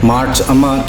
मार्च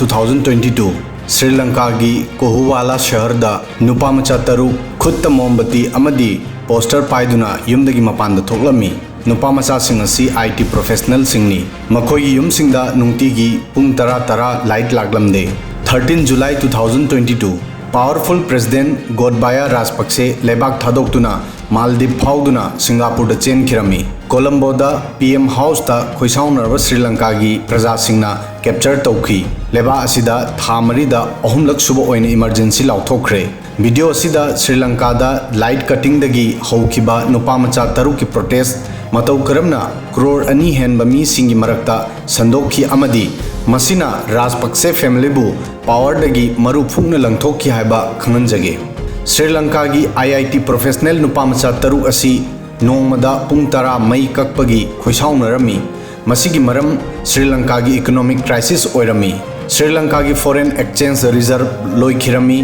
2022 श्रीलंका की कोहुवाला शहर दा नुपा मचा तरु खुद मोमबत्ती अमदी पोस्टर पाइदुना युमदगी मपान थोलमी नुपा मचा सिंग असि IT प्रोफेशनल सिंगनी मखोई युम सिंगदा नुंगतीगी पुंग तरा तरा लाइट लागलमदे 13 जुलाई 2022 पावरफुल प्रेसिडेंट गोटबाया राजपक्षे लेबाक थादोक्तुना मालदीव फाउदुना सिंगापुर चेनखिरमी कोलंबोदा PM हाउस ता खोइसाउनरब श्रीलंका की प्रजा सिंगना कैप्चर तौखी लेबा असिदा थामरीदा अहुमलक सुब ओइने इमरजेंसी लाउथोखरे वीडियो असिदा श्रीलंका दा लाइट कटिंग दगी हौखिबा नुपा मचा तरु की प्रोटेस्ट मतौ करमना करोड़ अनी हेनबा मी सिंगी मरक्ता संदोखी अमदी मसिना राजपक्षे फैमिलीबु पावर दगी मरु फुंगना लंगथोखी हाइबा खंगनजगे श्रीलंका की IIT प्रोफेशनल नुपा मचा तरु असी नोंगमदा पुंग तरा मई कक्पगी खोइसाउनरमी मसिगी मरम श्रीलंका की इकोनॉमिक क्राइसिस ओइरमी श्रीलंका की फॉरेन एक्सचेंज रिजर्व लोइखिरमी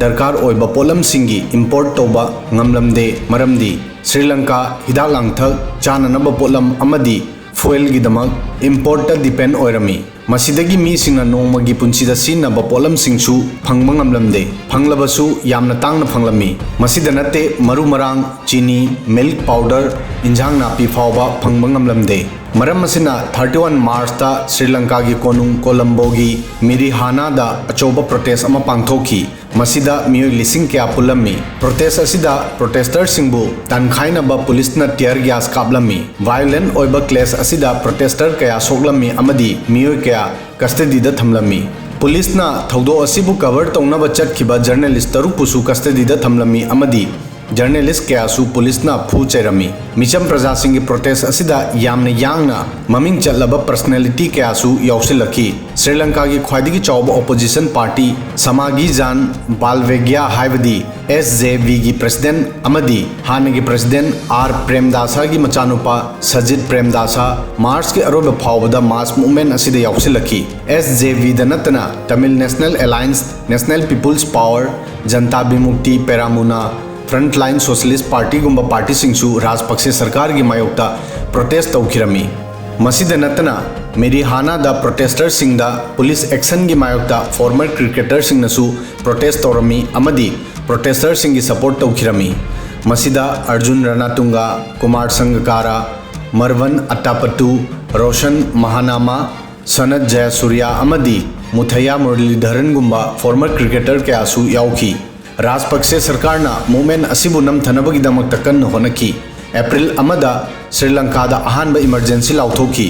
दरकार ओइबा पोलम सिंगी इंपोर्ट तौबा ngamlamde मरमदी श्रीलंका हिदाक लांगथक चाननब पोलम अमदी फुएल की दमक इंपोर्ट डिपेंड ओइरमी मसिदगी मी सिंगना नोंगमगी पुंसिदा सिनब पोलम सिंगसु फंगबा ngamlamde फंगलबसु यामना तांगना फंगलमी मसिदा नते मरु मरांग चीनी मिल्क पाउडर इंजांग नापी फावबा फंगबा ngamlamde मरम मसिना 31 मार्च ता श्रीलंका की कोनुंग कोलंबोगी मिरिहाना दा अचोबा प्रोटेस्ट अमा पांगथोखी मसिदा मियोय लिसिंग क्या पुलमी प्रोटेस्ट असिदा प्रोटेस्टर सिंगबु तनखाइनबा पुलिस न टियर गैस काबलमी वायलेंट ओइबा क्लेस असिदा प्रोटेस्टर कया सोगलमी अमदी मियोय क्या कस्टडी दा थमलमी पुलिस ना थौदो असिबु कवर तौनबा चटखिबा जर्नलिस्ट तरुपुसु कस्टडी दा थमलमी अमदी जर्नलिस्ट कयासु पुलिस ना फू चेरमी मिचम प्रजा सिंह प्रोटेस्ट असिदा यामने यांगना ममिंग चलबा पर्सनालिटी कयासु यौसिलखी श्रीलंका की ख्वाइदगी चौब ओपोजिशन पार्टी समागी जान बालवेग्या हाइबदी SJV की प्रेसिडेंट अमदी हाने की प्रेसिडेंट R प्रेमदासा की मचानुपा सजित प्रेमदासा मार्च के अरोब फावदा मास मूवमेंट असिदा यौसिलखी SJV दनतना Tamil national alliance national people's power Janatha Vimukthi Peramuna front line socialist party गुम्बा पार्टी सिंगसु राजपक्षे सरकार की मायोक्ता प्रोटेस्ट तौखिरमी मसिदा नतना मेरिहाना दा प्रोटेस्टर सिंगदा पुलिस एक्शन की मायोक्ता फॉर्मर क्रिकेटर सिंगनसु प्रोटेस्ट तौरमी अमदी प्रोटेस्टर सिंग की सपोर्ट तौखिरमी मसिदा अर्जुन रनातुंगा कुमार संगकारा मरवन अट्टापट्टू रोशन महानामा सनत जयसूर्या अमदी मुथैया मुरलीधरन गुम्बा फॉर्मर क्रिकेटर कयासु याउखी राजपक्षे सरकार मूवमेंट असिबु नमथनबगिदमक कन्न होनकी एप्रिल अमदा श्रीलंका अहानब इमरजेंसी लाउथोकी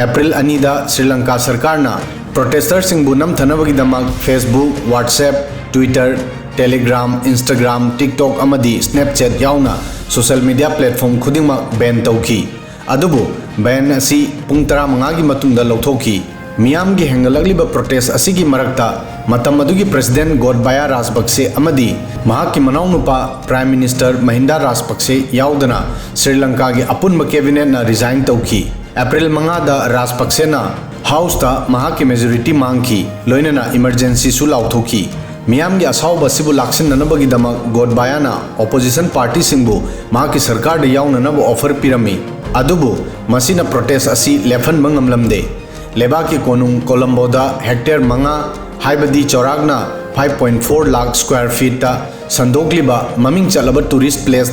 एप्रिल 2 श्रीलंका सरकार प्रोटेस्टर सिंगबु नमथनबगिदमक Facebook WhatsApp Twitter Telegram Instagram TikTok अमदी स्नैपचैट याउना सोशल मीडिया प्लेटफॉर्म खुदिंगमक बैन तौकी अदुबु बैन असी पुंग 15 की मतुंगदा लौथोकी मियाम की हेंगलगलिबा प्रोटेस्ट असिगी मरक्ता मतम अदुगी प्रेसिडेंट गोटबाया राजपक्षे अमदी महाकी मनाउनुपा प्राइम मिनिस्टर महिंदा राजपक्षे याउदना श्रीलंका की अपुनब कैबिनेट ना रिजाइन तौखी अप्रैल 5 दा राजपक्षे ना हाउस ता महाकी मेजॉरिटी मांगखी लोइनना इमरजेंसी सु लाउथोखी मियाम की असाउब असिबु लाक्सिननबगिदमक गोटबाया ना ऑपोजिशन पार्टी सिंगबु महाकी सरकार दा याउननब ऑफर पिरमी अदुबु मसिना प्रोटेस्ट असी लेफन बंगमलमदे लेबा की कोनुंग कोलंबोदा हेक्टेयर मंगा हाइबदी चौरागना 5.4 लाख स्क्वायर फीट ता संदोकलिबा ममिंग चलबा टूरिस्ट प्लेस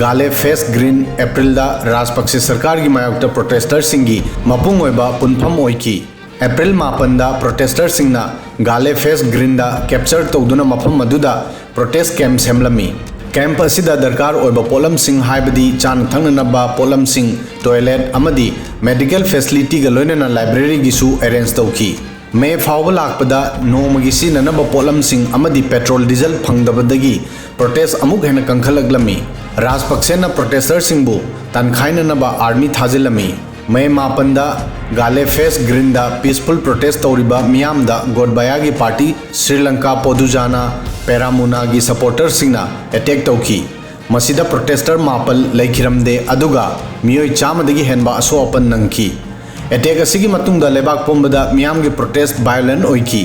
गाले फेस ग्रीन अप्रैल दा राजपक्षे सरकार की मायोक्ता प्रोटेस्टर सिंगी मपुंग ओइबा पुनफम ओइकी अप्रैल 5 दा प्रोटेस्टर सिंगना गाले फेस ग्रीन दा कैप्चर तौदुना मफम मदुदा प्रोटेस्ट कैंप सेमलमी कैंप असिदा दरकार ओइबा पोलम सिंग हाइबदी चान थंगनबा पोलम सिंग टॉयलेट अमदी मेडिकल फैसिलिटी ग लोइनना लाइब्रेरी गिसु अरेंज तौखी मे फाव लाकपदा नोमगी सिननब पोलम सिंग अमदी पेट्रोल डीजल फंगदबदगी प्रोटेस्ट अमुक हेन कंखलगलमी राजपक्षेना प्रोटेस्टर सिंगबु तनखाइननबा आर्मी थाजिलमी मे 5 दा गाले फेस ग्रीन दा पीसफुल प्रोटेस्ट तौरिबा मियाम दा गोटबाया की पार्टी श्रीलंका पोदुजाना पेरामुना की सपोर्टर सिंगना अटैक तौखी मसिदा प्रोटेस्टर 9 लेखिरमदे अदुगा मियोय चामदगी हेनबा असोअपन नंगखी अटैक असिगी मतुंगदा लेबाक पोंबदा मियाम की प्रोटेस्ट वायलेंट ओइकी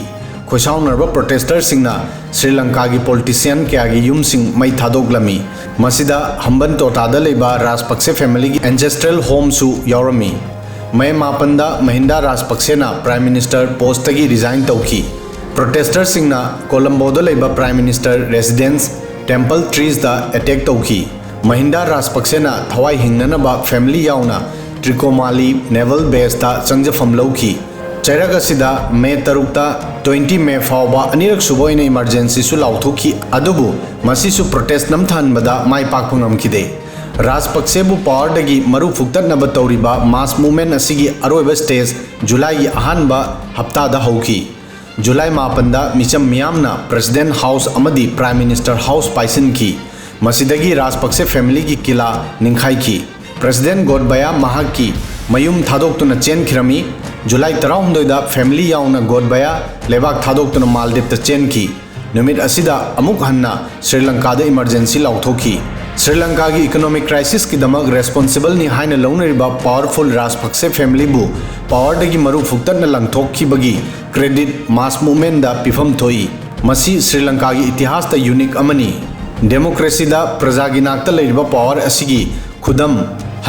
खोइसाउनरबा प्रोटेस्टर सिंगना श्रीलंका की पॉलिटिशियन कयागी युमसिंग मई थादोगलमी मसिदा हम्बन तोटादा लेबा राजपक्षे फैमिली की एंसेस्ट्रल होम सु यावरमी May Mapanda Mahinda Rajpaksena Prime Minister postagi resign tauki. Protesters singna Colombo da leba Prime Minister residence Temple Trees da attack tauki. Mahinda Rajpaksena thawai hingnanaba family yauna Trikomali Naval Base da changjafam lauki. Chairaga sida May 20 May fawba anirak suboina emergency su lauthuki adubu masisu protest namthanbada mai pakpu ngamkide. Rajpaksebu power dagi maru fuktatnaba tawriba mass movement asigi aroiba stage July ahanba hafta da hauki. July 9 da micham miyamna President House amadi Prime Minister House paisin ki. Masidagi Rajpakse family ki kila ningkhai ki. President Godbaya mahaki mayum thadok tuna chen khirami. July 19 da family yauna Godbaya lebak thadok tuna Maldives ta chen ki. Numit asida amuk hanna Sri Lanka da emergency lauthoki. Sri Lanka ki economic crisis ki damak responsible ni haina launariba powerful Rajpakse family bu power dagi maru fuktatna langthok ki bagi credit mass movement da pifam thoi. Masi Sri Lanka ki itihas ta unique amani. Democracy da praja gi nakta leiriba power asigi khudam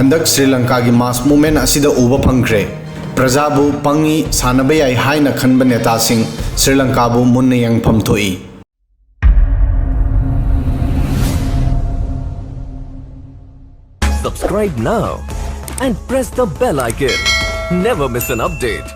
handak Sri Lanka ki mass movement asida uba phangkre. Prajabu pangi sanabe yai haina khanba neta sing Sri Lanka bu munna yang pham thoi. Subscribe now and press the bell icon. Never miss an update.